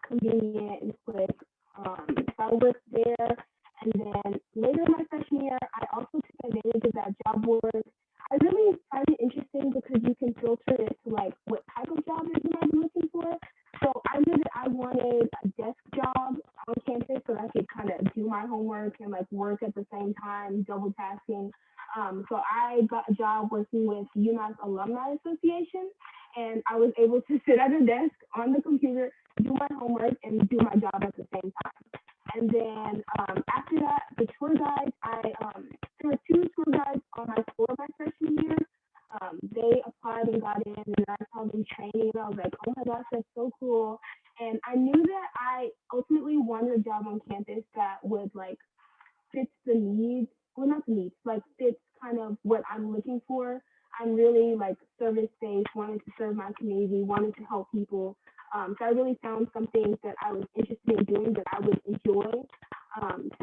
convenient and quick. So I worked there, and then later in my freshman year, I also took advantage of that job board. I really find it interesting because you can filter it to like what type of job that you might be looking for. So I knew that I wanted a desk job on campus so that I could kind of do my homework and like work at the same time, double tasking. So I got a job working with Umass Alumni Association, and I was able to sit at a desk on the computer, do my homework, and do my job at the same time. And then after that, the tour guides, there were 2 tour guides on my tour my freshman year. They applied and got in, and I saw them training, and I was like, oh my gosh, that's so cool. And I knew that I ultimately wanted a job on campus that would like fits the needs, well, not the needs, like fits kind of what I'm looking for. I'm really like service-based, wanted to serve my community, wanted to help people. So I really found something that I was interested in doing that I would enjoy.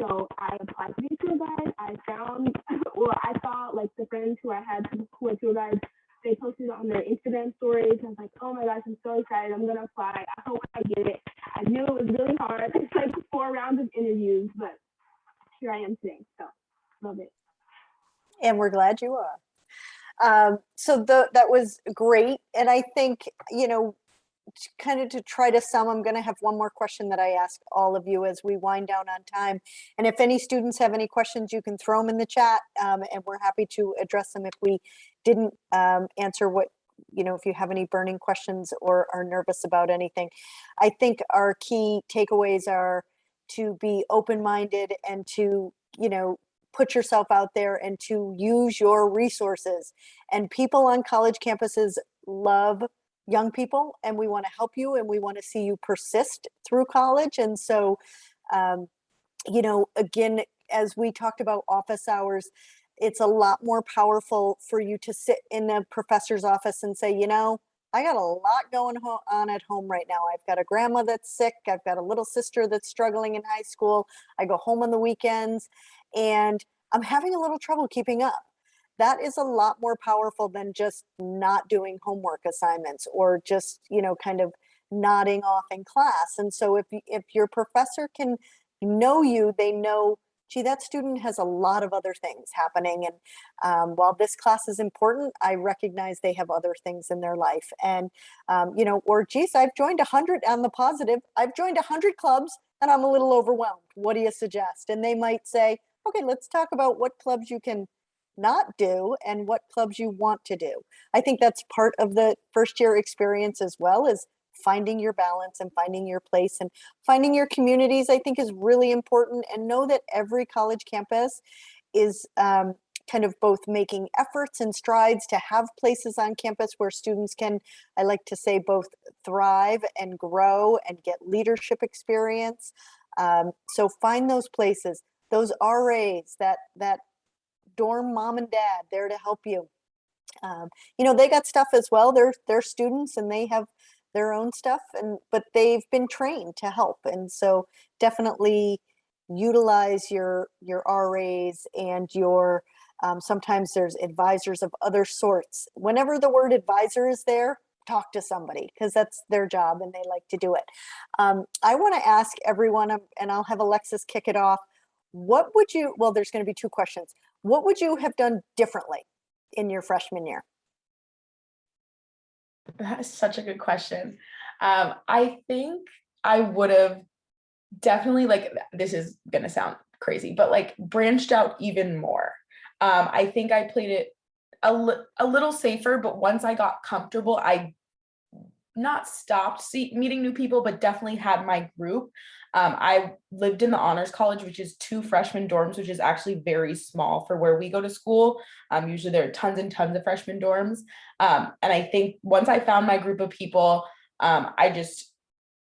So I applied to be a tour guide. I saw like the friends who I had who were tour guides, they posted on their Instagram stories. I was like, oh my gosh, I'm so excited. I'm going to apply. I hope I get it. I knew it was really hard. It's like 4 rounds of interviews, but here I am today. So love it. And we're glad you are. So that was great. And I think, kind of to try to sum, I'm going to have one more question that I ask all of you as we wind down on time. And if any students have any questions, you can throw them in the chat, and we're happy to address them if we didn't answer what, if you have any burning questions or are nervous about anything. I think our key takeaways are to be open-minded and to, put yourself out there and to use your resources. And people on college campuses love young people, and we want to help you, and we want to see you persist through college. And so, again, as we talked about office hours, it's a lot more powerful for you to sit in a professor's office and say, I got a lot going on at home right now. I've got a grandma that's sick. I've got a little sister that's struggling in high school. I go home on the weekends, and I'm having a little trouble keeping up. That is a lot more powerful than just not doing homework assignments or just, kind of nodding off in class. And so if your professor can know you, they know, gee, that student has a lot of other things happening. And while this class is important, I recognize they have other things in their life. And, or geez, I've joined 100 on the positive. I've joined 100 clubs and I'm a little overwhelmed. What do you suggest? And they might say, okay, let's talk about what clubs you can not do and what clubs you want to do. I think that's part of the first year experience as well, is finding your balance and finding your place and finding your communities. I think is really important. And know that every college campus is kind of both making efforts and strides to have places on campus where students can, I like to say, both thrive and grow and get leadership experience. So find those places, those RAs, that dorm mom and dad there to help you. They got stuff as well. They're students and they have their own stuff, but they've been trained to help. And so definitely utilize your RAs and your, sometimes there's advisors of other sorts. Whenever the word advisor is there, talk to somebody because that's their job and they like to do it. I want to ask everyone, and I'll have Alexis kick it off. What would you, well, there's going to be two questions. What would you have done differently in your freshman year? That is such a good question. I think I would have definitely, like, this is gonna sound crazy, but like branched out even more. I think I played it a little safer, but once I got comfortable, I not stopped meeting new people, but definitely had my group. I lived in the honors college, which is 2 freshman dorms, which is actually very small for where we go to school. Usually there are tons and tons of freshman dorms. And I think once I found my group of people, I just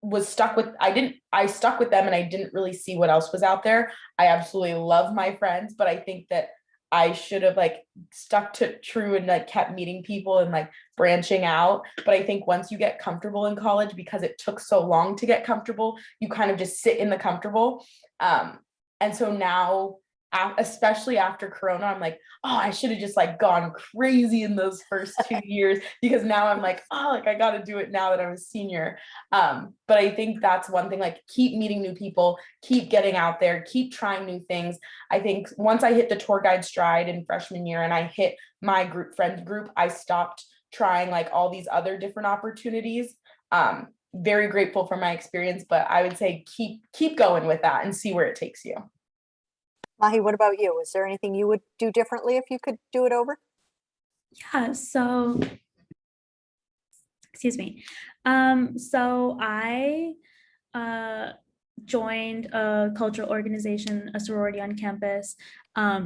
was stuck with, I stuck with them and I didn't really see what else was out there. I absolutely love my friends, but I think that I should have like stuck to true and like kept meeting people and like branching out. But I think once you get comfortable in college, because it took so long to get comfortable, you kind of just sit in the comfortable. And so now, especially after Corona, I'm like, oh, I should have just like gone crazy in those first 2 years, because now I'm like, oh, like I got to do it now that I'm a senior. But I think that's one thing, like keep meeting new people, keep getting out there, keep trying new things. I think once I hit the tour guide stride in freshman year and I hit my friend group, I stopped trying like all these other different opportunities. Very grateful for my experience, but I would say keep going with that and see where it takes you. Maahi, what about you? Is there anything you would do differently if you could do it over? Yeah, so excuse me. So I joined a cultural organization, a sorority on campus. I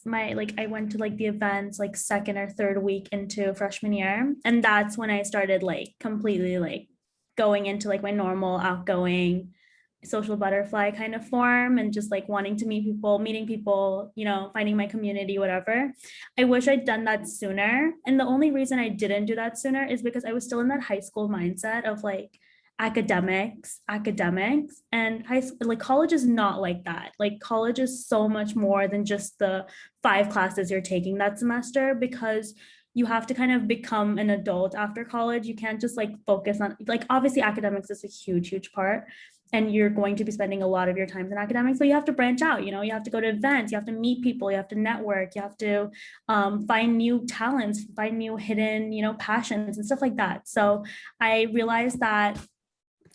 went to like the events like second or third week into freshman year, and that's when I started like completely like going into like my normal outgoing social butterfly kind of form and just like wanting to meeting people, finding my community, whatever. I wish I'd done that sooner. And the only reason I didn't do that sooner is because I was still in that high school mindset of like academics, and like college is not like that. Like college is so much more than just the 5 classes you're taking that semester, because you have to kind of become an adult after college. You can't just like focus on, like, obviously academics is a huge part, and you're going to be spending a lot of your time in academics, but you have to branch out. You have to go to events, you have to meet people, you have to network, you have to find new talents, find new hidden, passions and stuff like that. So I realized that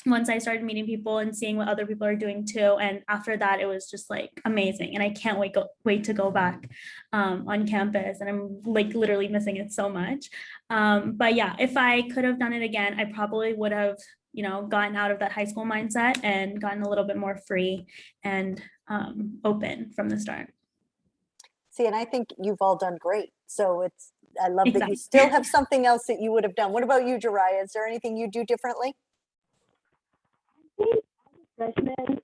once I started meeting people and seeing what other people are doing too. And after that, it was just like amazing. And I can't wait to go back on campus. And I'm like literally missing it so much. But yeah, if I could have done it again, I probably would have, gotten out of that high school mindset and gotten a little bit more free and open from the start. See, and I think you've all done great. So I love that Exactly. you still have something else that you would have done. What about you, Jariah? Is there anything you do differently? Think as a freshman,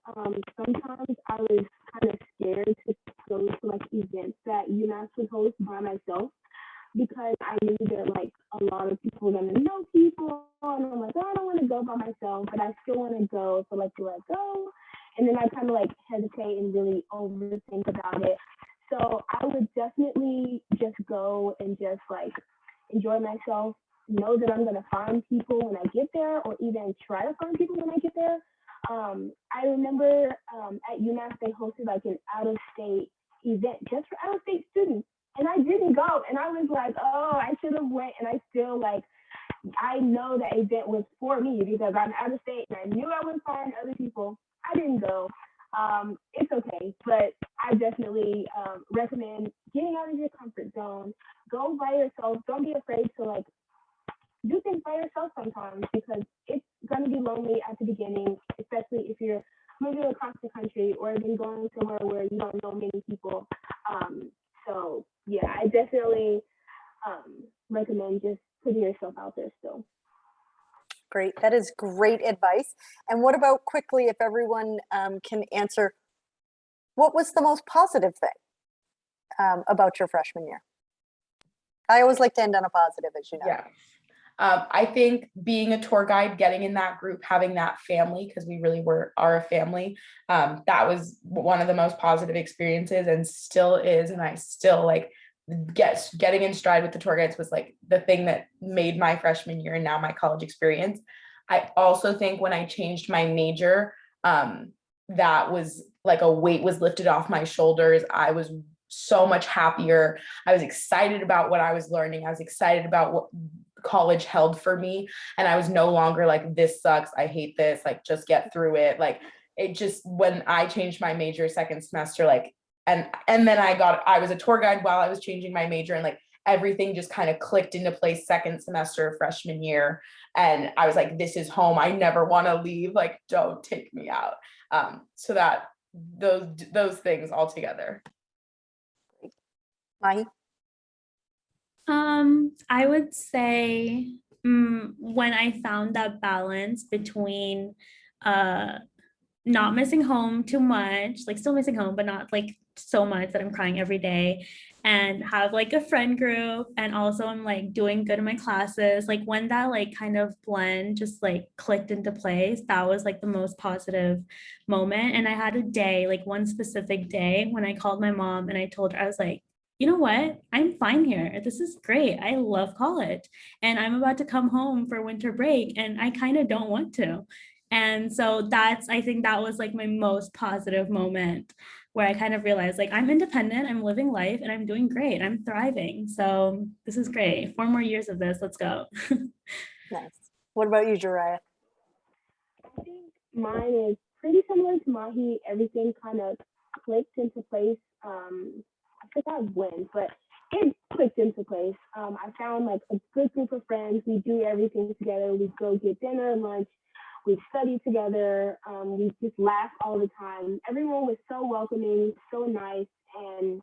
sometimes I was kind of scared to go to like events that Umass would host by myself, because I knew that like a lot of people were gonna know people, and I'm like, oh, I don't want to go by myself, but I still want to go. So like, do I go? And then I kind of like hesitate and really overthink about it. So I would definitely just go and just like enjoy myself. Know that I'm gonna find people when I get there, or even try to find people when I get there. I remember at UMass they hosted like an out-of-state event just for out-of-state students, and I didn't go, and I was like, oh, I should have went, and I still like, I know that event was for me because I'm out of state and I knew I would find other people. I didn't go. It's okay, but I definitely recommend getting out of your comfort zone. Go by yourself. Don't be afraid to like do things by yourself sometimes, because it's gonna be lonely at the beginning, especially if you're moving across the country or even going somewhere where you don't know many people. So yeah, I definitely recommend just putting yourself out there still. Great. That is great advice. And what about quickly, if everyone can answer, what was the most positive thing about your freshman year? I always like to end on a positive, as you know. Yeah. I think being a tour guide, getting in that group, having that family, because we really are a family, that was one of the most positive experiences and still is. And I still like getting in stride with the tour guides was like the thing that made my freshman year and now my college experience. I also think when I changed my major, that was like a weight was lifted off my shoulders. I was so much happier. I was excited about what I was learning. I was excited about what college held for me. And I was no longer like, this sucks, I hate this, like, just get through it. Like, it just, when I changed my major second semester, like, and then I was a tour guide while I was changing my major, and like everything just kind of clicked into place second semester freshman year. And I was like, this is home. I never want to leave. Like, don't take me out. So that those things all together. Maahi? I would say when I found that balance between not missing home too much, like still missing home, but not like so much that I'm crying every day, and have like a friend group, and also I'm like doing good in my classes. Like when that like kind of blend just like clicked into place, that was like the most positive moment. And I had a day, like one specific day, when I called my mom and I told her, I was like, you know what? I'm fine here. This is great. I love college. And I'm about to come home for winter break, and I kind of don't want to. And so I think that was like my most positive moment, where I kind of realized like I'm independent, I'm living life, and I'm doing great. I'm thriving. So this is great. 4 more years of this. Let's go. Nice. What about you, Jariah? I think mine is pretty similar to Maahi. Everything kind of clicked into place. I forgot when, but it clicked into place. I found like a good group of friends. We do everything together. We go get dinner, lunch. We study together. We just laugh all the time. Everyone was so welcoming, so nice, and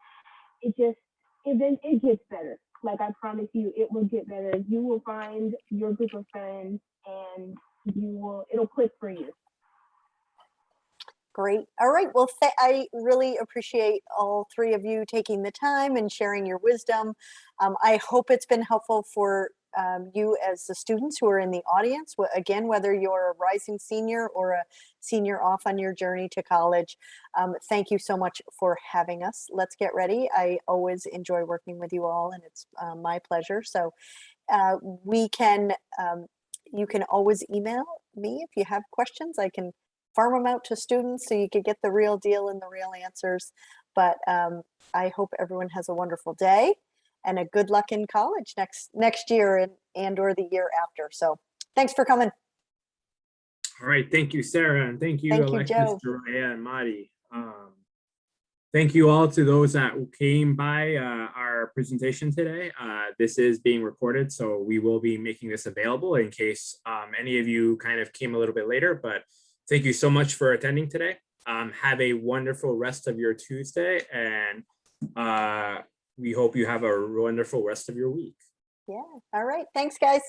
it gets better. Like, I promise you, it will get better. You will find your group of friends, and it'll click for you. Great. All right. Well, I really appreciate all three of you taking the time and sharing your wisdom. I hope it's been helpful for you as the students who are in the audience. Again, whether you're a rising senior or a senior off on your journey to college, thank you so much for having us. Let's get ready. I always enjoy working with you all, and it's my pleasure. So you can always email me if you have questions. I can farm them out to students so you could get the real deal and the real answers. But I hope everyone has a wonderful day and a good luck in college next year and or the year after. So thanks for coming. All right, thank you, Sarah, and thank you, Alexis, Joe. Jariah, and Maahi. Thank you all to those that came by our presentation today. This is being recorded, so we will be making this available in case any of you kind of came a little bit later, but thank you so much for attending today. Have a wonderful rest of your Tuesday, and we hope you have a wonderful rest of your week. Yeah. All right. Thanks, guys.